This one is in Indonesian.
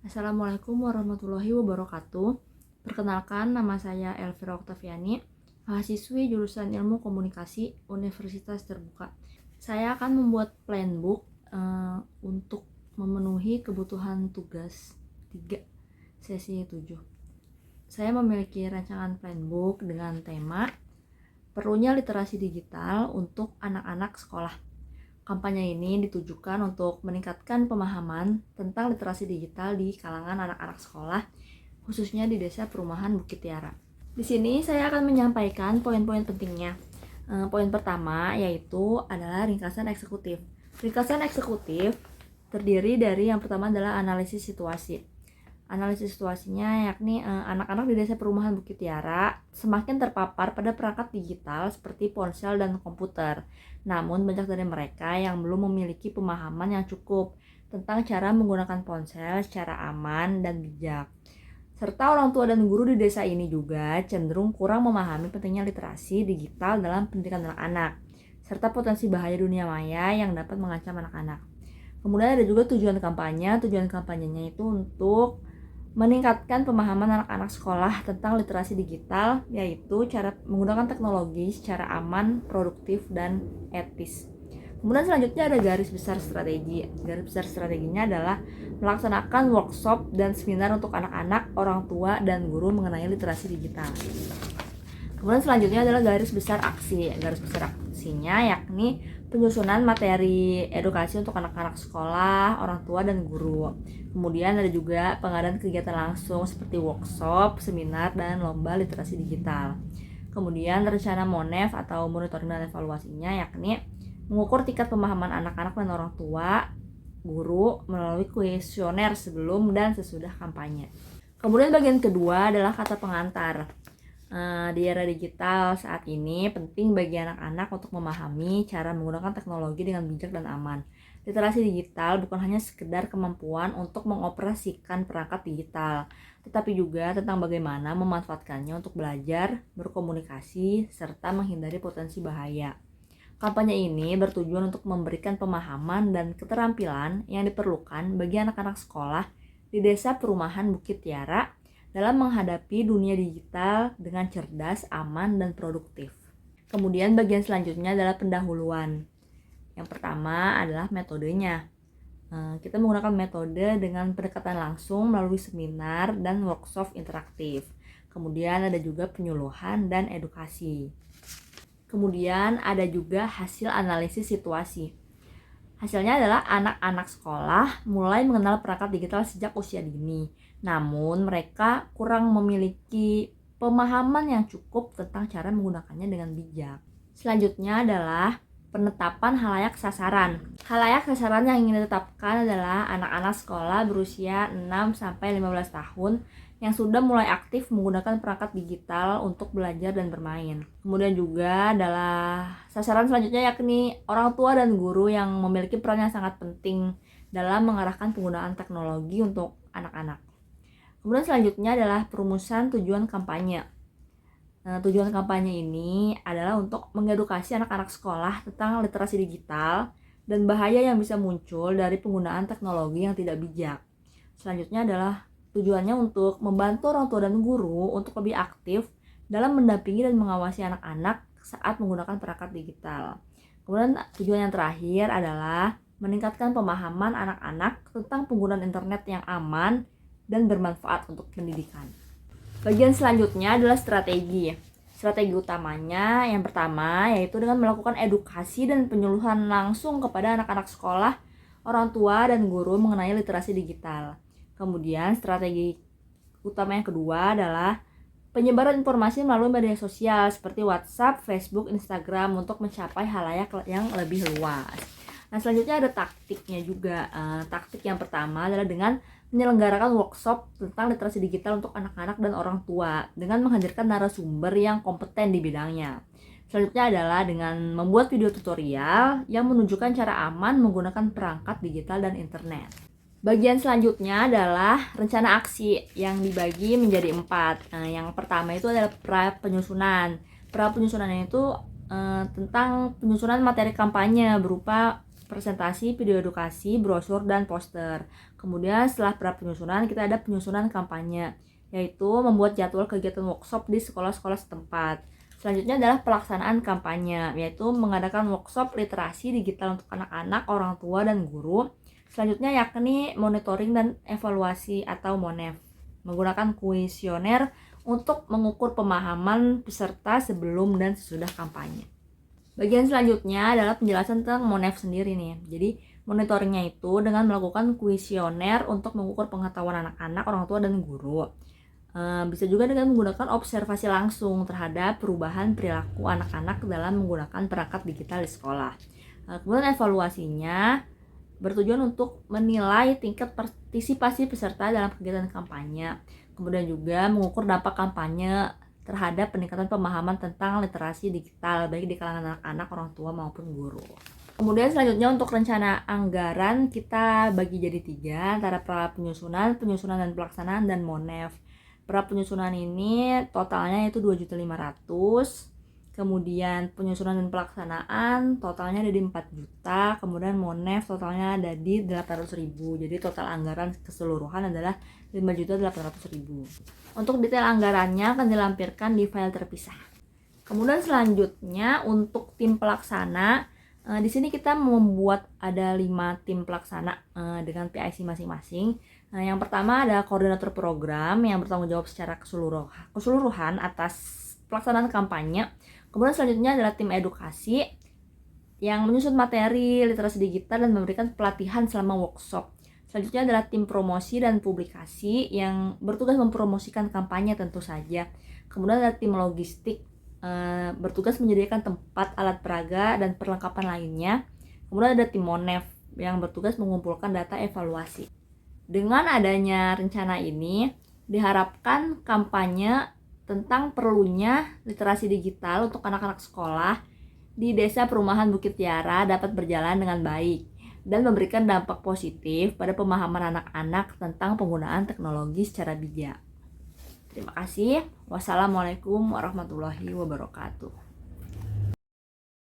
Assalamualaikum warahmatullahi wabarakatuh. Perkenalkan, nama saya Elvira Oktaviani, mahasiswi jurusan Ilmu Komunikasi Universitas Terbuka. Saya akan membuat planbook untuk memenuhi kebutuhan tugas 3 sesi 7. Saya memiliki rancangan planbook dengan tema perlunya literasi digital untuk anak-anak sekolah. Kampanye ini ditujukan untuk meningkatkan pemahaman tentang literasi digital di kalangan anak-anak sekolah, khususnya di Desa Perumahan Bukit Tiara. Di sini saya akan menyampaikan poin-poin pentingnya. Poin pertama yaitu adalah ringkasan eksekutif. Ringkasan eksekutif terdiri dari yang pertama adalah analisis situasi. Analisis situasinya yakni anak-anak di Desa Perumahan Bukit Tiara semakin terpapar pada perangkat digital seperti ponsel dan komputer. Namun banyak dari mereka yang belum memiliki pemahaman yang cukup tentang cara menggunakan ponsel secara aman dan bijak. Serta orang tua dan guru di desa ini juga cenderung kurang memahami pentingnya literasi digital dalam pendidikan anak-anak, serta potensi bahaya dunia maya yang dapat mengancam anak-anak. Kemudian ada juga tujuan kampanye. Tujuan kampanyenya itu untuk meningkatkan pemahaman anak-anak sekolah tentang literasi digital, yaitu cara menggunakan teknologi secara aman, produktif, dan etis. Kemudian selanjutnya ada garis besar strategi. Garis besar strateginya adalah melaksanakan workshop dan seminar untuk anak-anak, orang tua, dan guru mengenai literasi digital. Kemudian selanjutnya adalah garis besar aksi. Garis besar aksinya yakni penyusunan materi edukasi untuk anak-anak sekolah, orang tua, dan guru. Kemudian ada juga pengadaan kegiatan langsung seperti workshop, seminar, dan lomba literasi digital. Kemudian rencana MONEV atau monitoring dan evaluasinya yakni mengukur tingkat pemahaman anak-anak dan orang tua, guru melalui kuesioner sebelum dan sesudah kampanye. Kemudian bagian kedua adalah kata pengantar. Di era digital saat ini penting bagi anak-anak untuk memahami cara menggunakan teknologi dengan bijak dan aman. Literasi digital bukan hanya sekedar kemampuan untuk mengoperasikan perangkat digital, tetapi juga tentang bagaimana memanfaatkannya untuk belajar, berkomunikasi, serta menghindari potensi bahaya. Kampanye ini bertujuan untuk memberikan pemahaman dan keterampilan yang diperlukan bagi anak-anak sekolah di Desa Perumahan Bukit Tiara dalam menghadapi dunia digital dengan cerdas, aman, dan produktif. Kemudian bagian selanjutnya adalah pendahuluan. Yang pertama adalah metodenya. Kita menggunakan metode dengan pendekatan langsung melalui seminar dan workshop interaktif. Kemudian ada juga penyuluhan dan edukasi. Kemudian ada juga hasil analisis situasi. Hasilnya adalah anak-anak sekolah mulai mengenal perangkat digital sejak usia dini. Namun mereka kurang memiliki pemahaman yang cukup tentang cara menggunakannya dengan bijak. Selanjutnya adalah penetapan halayak sasaran. Halayak sasaran yang ingin ditetapkan adalah anak-anak sekolah berusia 6-15 tahun yang sudah mulai aktif menggunakan perangkat digital untuk belajar dan bermain. Kemudian juga adalah sasaran selanjutnya yakni orang tua dan guru yang memiliki peran yang sangat penting dalam mengarahkan penggunaan teknologi untuk anak-anak. Kemudian selanjutnya adalah perumusan tujuan kampanye. Tujuan kampanye ini adalah untuk mengedukasi anak-anak sekolah tentang literasi digital dan bahaya yang bisa muncul dari penggunaan teknologi yang tidak bijak. Selanjutnya adalah tujuannya untuk membantu orang tua dan guru untuk lebih aktif dalam mendampingi dan mengawasi anak-anak saat menggunakan perangkat digital. Kemudian tujuan yang terakhir adalah meningkatkan pemahaman anak-anak tentang penggunaan internet yang aman dan bermanfaat untuk pendidikan. Bagian selanjutnya adalah strategi. Strategi utamanya yang pertama yaitu dengan melakukan edukasi dan penyuluhan langsung kepada anak-anak sekolah, orang tua, dan guru mengenai literasi digital. Kemudian strategi utama yang kedua adalah penyebaran informasi melalui media sosial seperti WhatsApp, Facebook, Instagram untuk mencapai halayak yang lebih luas. Nah, selanjutnya ada taktiknya juga. Taktik yang pertama adalah dengan menyelenggarakan workshop tentang literasi digital untuk anak-anak dan orang tua dengan menghadirkan narasumber yang kompeten di bidangnya. Selanjutnya adalah dengan membuat video tutorial yang menunjukkan cara aman menggunakan perangkat digital dan internet. Bagian selanjutnya adalah rencana aksi yang dibagi menjadi 4. Yang pertama itu adalah pra penyusunan itu tentang penyusunan materi kampanye berupa presentasi, video edukasi, brosur, dan poster. Kemudian setelah penyusunan, kita ada penyusunan kampanye, yaitu membuat jadwal kegiatan workshop di sekolah-sekolah setempat. Selanjutnya adalah pelaksanaan kampanye, yaitu mengadakan workshop literasi digital untuk anak-anak, orang tua, dan guru. Selanjutnya yakni monitoring dan evaluasi atau MONEV, menggunakan kuesioner untuk mengukur pemahaman peserta sebelum dan sesudah kampanye. Bagian selanjutnya adalah penjelasan tentang MONEV sendiri nih. Jadi monitoringnya itu dengan melakukan kuesioner untuk mengukur pengetahuan anak-anak, orang tua, dan guru. Bisa juga dengan menggunakan observasi langsung terhadap perubahan perilaku anak-anak dalam menggunakan perangkat digital di sekolah. Kemudian evaluasinya bertujuan untuk menilai tingkat partisipasi peserta dalam kegiatan kampanye. Kemudian juga mengukur dampak kampanye terhadap peningkatan pemahaman tentang literasi digital baik di kalangan anak-anak, orang tua maupun guru. Kemudian selanjutnya untuk rencana anggaran kita bagi jadi 3 antara penyusunan, dan pelaksanaan, dan MONEV. Penyusunan ini totalnya itu 2.500.000. Kemudian penyusunan dan pelaksanaan totalnya ada di 4 juta. Kemudian MONEV totalnya ada di 800.000. Jadi total anggaran keseluruhan adalah 5.800.000. Untuk detail anggarannya akan dilampirkan di file terpisah. Kemudian selanjutnya untuk tim pelaksana, di sini kita membuat ada 5 tim pelaksana dengan PIC masing-masing. Yang pertama ada koordinator program yang bertanggung jawab secara keseluruhan atas pelaksanaan kampanye. Kemudian selanjutnya adalah tim edukasi yang menyusun materi literasi digital dan memberikan pelatihan selama workshop. Selanjutnya adalah tim promosi dan publikasi yang bertugas mempromosikan kampanye tentu saja. Kemudian ada tim logistik bertugas menyediakan tempat, alat peraga, dan perlengkapan lainnya. Kemudian ada tim MONEV yang bertugas mengumpulkan data evaluasi. Dengan adanya rencana ini, diharapkan kampanye tentang perlunya literasi digital untuk anak-anak sekolah di Desa Perumahan Bukit Tiara dapat berjalan dengan baik dan memberikan dampak positif pada pemahaman anak-anak tentang penggunaan teknologi secara bijak. Terima kasih. Wassalamualaikum warahmatullahi wabarakatuh.